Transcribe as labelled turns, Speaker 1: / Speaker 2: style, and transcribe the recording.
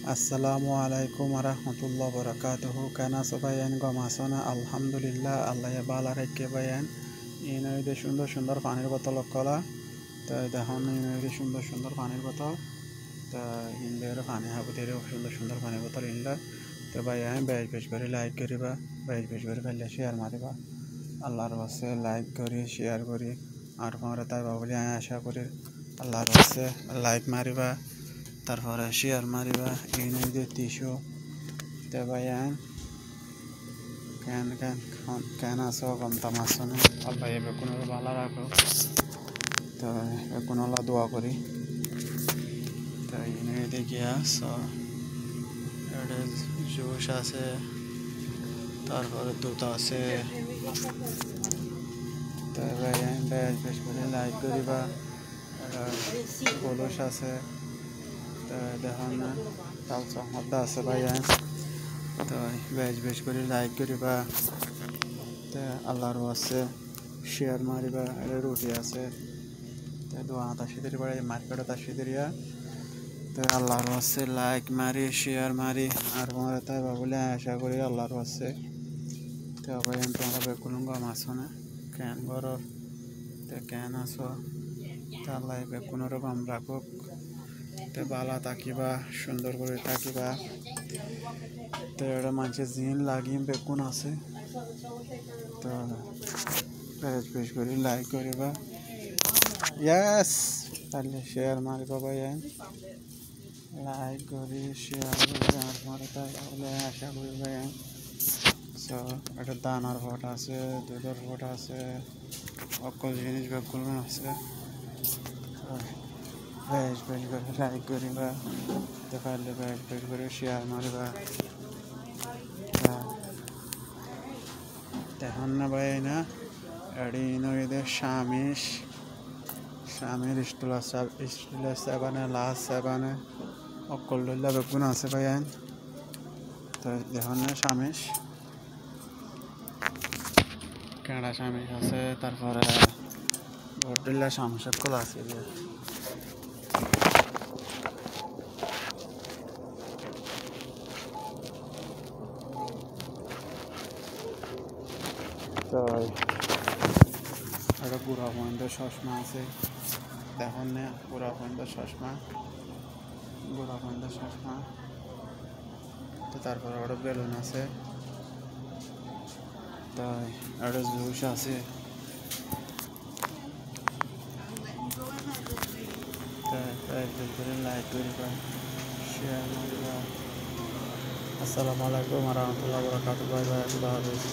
Speaker 1: Assalamualaikum warahmatullahi wabarakatuh. Kana sobayan gomasona alhamdulillah Allah ya bala রেখে bayan ইনো এদের সুন্দর সুন্দর পানির বোতল কলা তো দেখুন ইনো এদের সুন্দর সুন্দর পানির বোতল তো ইন্দের পানি হাবুদের সুন্দর সুন্দর পানির বোতল ইনলা তো bayan বেশ বেশ করে লাইক করিবা বেশ বেশ করে ফেলে শেয়ার মারিবা আল্লাহর ওয়াসে লাইক করি শেয়ার করি আর পরে তাই বাবুলি আশা করি আল্লাহর ওয়াসে লাইক মারিবা তারপরে শেয়ার মারিবা ইনো এদের টিস্যু তো bayan কেন আসো কম তামাশনে আল্লাহ এ বেকুন ভালো রাখো তো বেকুন আল্লাহ দোয়া করি তো ইনো দেখিয়া এটা জুস আছে তারপরে দুধ আছে তো bayan বেশ বেশ করে লাইক করিবা কলস আছে তো দেখুন না তাল চমৎকার আছে bayan তো বেশ বেশ করে লাইক করিবা তো আল্লাহর ওয়াসে শেয়ার মারিবা এটা রুটি আছে তো দোয়া তাশিদের বাড়ি মার্কেটে তাশিদরিয়া তো আল্লাহর ওয়াসে লাইক মারি শেয়ার মারি আর মরে তাই বাবুলে আশা করি আল্লাহর ওয়াসে তো bayan তোমরা বেকুন গামাছনা কেন গরর তো কেন আসো তো আল্লাহ বেকুন রকম রাখুক তো বালা থাকিবা সুন্দর করে থাকিবা তো এটা মানুষের জিন লাগিয়ে বেকুন আছে তো বেশ বেশ করে লাইক করিবা ইয়াস তাহলে শেয়ার মারিবা bayan লাইক করি শেয়ার করি আর মরে তাই বলে আশা করি bayan সো এটা দানার ফটো আছে দুধের ফটো আছে সকল জিনিস বেকুন আছে বেশ বেশ করে লাইক করিবা তো পারলে বেশ বেশ করে শেয়ার মারিবা দেখুন না bayan এডিনো এদের স্বামীর স্টুলের সেবানে লাস্ট সেবানে অকল্লা বেগুন আছে bayan তো দেখুন না স্বামীর কেঁড়া স্বামীর আছে তারপরে বড়দিল্লা স্বামী সকল আছে তো একটা গুড়া পয়েন্টের চশমা আছে দেখুন না গুড়া পয়েন্টের চশমা তো তারপরে ওটা বেলুন আছে তাই একটা জুস আছে লাইক করিবা শেয়ার মারিবা আসসালামু আলাইকুম ওয়া রাহমাতুল্লাহি ওয়া বারাকাতুহু বাই বাই আল্লাহ হাফেজ।